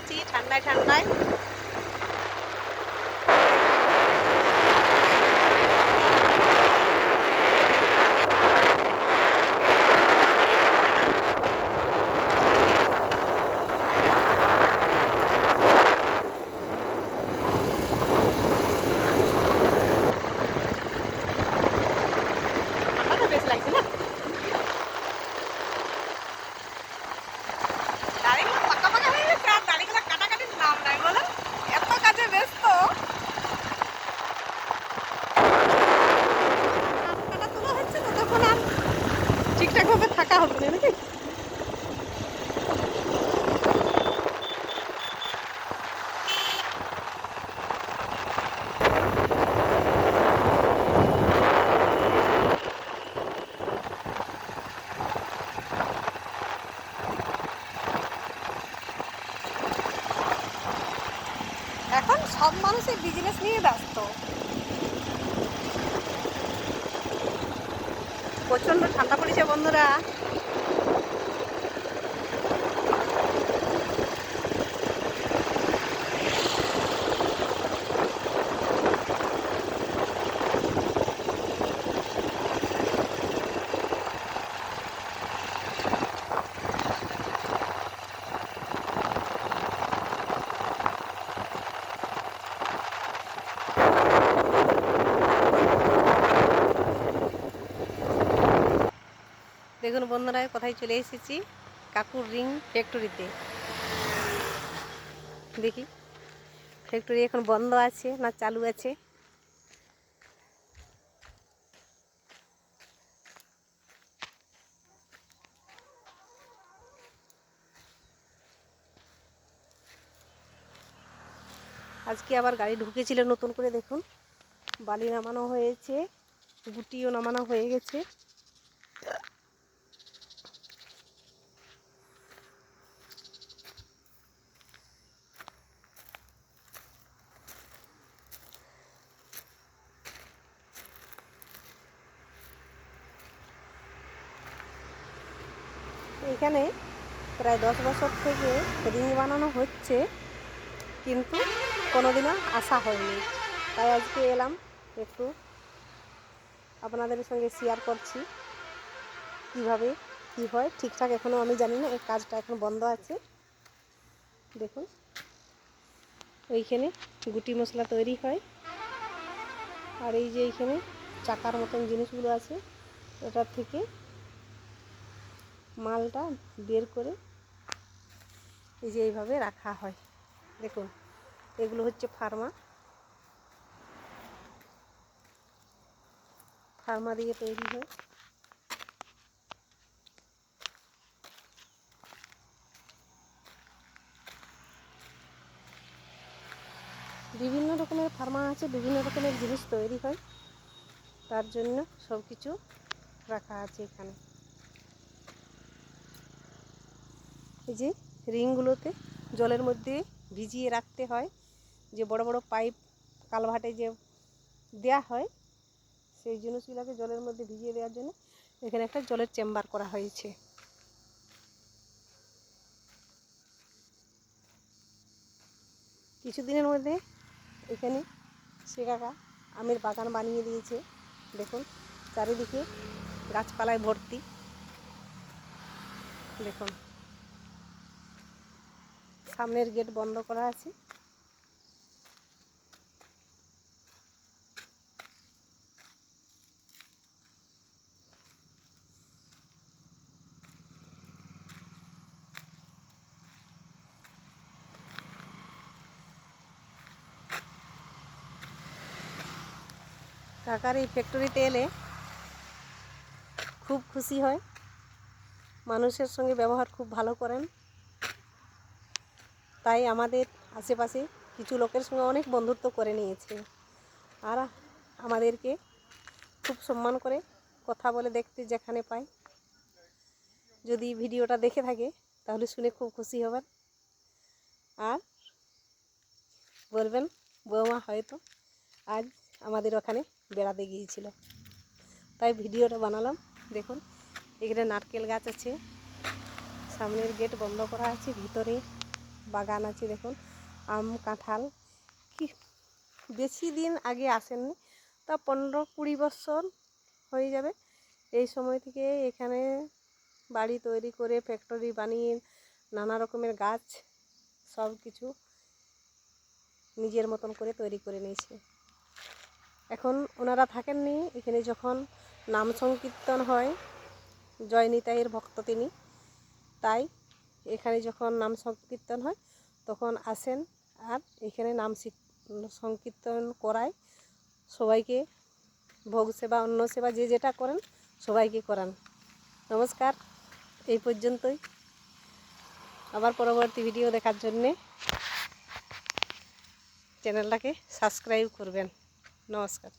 আছি ঠান্ডায় ঠান্ডায়। ঠান্ডাটা বেশ লাগছে না? দাড়িগুলো পাকা পাকা হয়ে গেছে আর দাড়িগুলো কাটাকাটির নাম নাই বলো, এত কাজে ব্যস্ত। কাটা তোলা হচ্ছে তো তখন আর ঠিকঠাক ভাবে থাকা হবে না নাকি? এখন সব মানুষই বিজনেস নিয়ে ব্যস্ত। প্রচন্ড ঠান্ডা পড়েছে বন্ধুরা। দেখুন বন্ধুরা কোথায় চলে এসেছি, কাকুর রিং ফ্যাক্টরিতে। দেখি ফ্যাক্টরি এখন বন্ধ আছে না চালু আছে। আজকে আবার গাড়ি ঢুকেছিল নতুন করে, দেখুন বালি নামানো হয়েছে, গুটিও নামানো হয়ে গেছে। এখানে প্রায় 10 বছর থেকে রিং বানানো হচ্ছে, কিন্তু কোনোদিনও আসা হয়নি। তাই আজকে এলাম, একটু আপনাদের সঙ্গে শেয়ার করছি কিভাবে কি হয়। ঠিকঠাক এখনও আমি জানি না, এই কাজটা এখন বন্ধ আছে। দেখুন ওইখানে গুটি মশলা তৈরি হয়, আর এই যে এইখানে চাকার মতন জিনিসগুলো আছে, ওটার থেকে মালটা বের করে এই যে এইভাবে রাখা হয়। দেখুন এগুলো হচ্ছে ফার্মা দিয়ে তৈরি হয়। বিভিন্ন রকমের ফার্মা আছে, বিভিন্ন রকমের জিনিস তৈরি হয়, তার জন্য সব কিছু রাখা আছে এখানে। এই যে রিংগুলোতে জলের মধ্যে ভিজিয়ে রাখতে হয়, যে বড় বড় পাইপ কালভার্টে যে দেয়া হয়, সেই জিনিসগুলোকে জলের মধ্যে ভিজিয়ে দেওয়ার জন্য এখানে একটা জলের চেম্বার করা হয়েছে। কিছুদিনের মধ্যে এখানে সে কাকা আমের বাগান বানিয়ে দিয়েছে। দেখুন চারিদিকে গাছপালায় ভর্তি। দেখুন সামনের গেট বন্ধ করা আছে। কাকার এই ফ্যাক্টরিতে এলে খুব খুশি হয়, মানুষের সঙ্গে ব্যবহার খুব ভালো করেন। তাই আমাদের আশেপাশে কিছু লোকের সঙ্গে অনেক বন্ধুত্ব করে নিয়েছে, আর আমাদেরকে খুব সম্মান করে কথা বলে দেখতে যেখানে পাই। যদি ভিডিওটা দেখে থাকে তাহলে শুনে খুব খুশি হবেন, আর বলবেন বৌমা হয়তো আজ আমাদের ওখানে বেড়াতে গিয়েছিল, তাই ভিডিওটা বানালাম। দেখুন এখানে নারকেল গাছ আছে, সামনের গেট বন্ধ করা আছে, ভিতরে বাগান আছে দেখুন, আম কাঁঠাল। কি বেশি দিন আগে আসেননি, তা 15-20 বছর হয়ে যাবে। এই সময় থেকে এখানে বাড়ি তৈরি করে ফ্যাক্টরি বানিয়ে নানা রকমের গাছ সব কিছু নিজের মতন করে তৈরি করে নিয়েছে। এখন ওনারা থাকেননি এখানে। যখন নাম সংকীর্তন হয়, জয় নিতাইয়ের ভক্ত তিনি, তাই এখানে যখন নাম সংকীর্তন হয় তখন আসেন আর এখানে নাম সংকীর্তন করায়, সবাইকে ভোগ সেবা অন্ন সেবা যে যেটা করেন সবাইকে করান। নমস্কার, এই পর্যন্তই। আবার পরবর্তী ভিডিও দেখার জন্যে চ্যানেলটাকে সাবস্ক্রাইব করবেন। নমস্কার।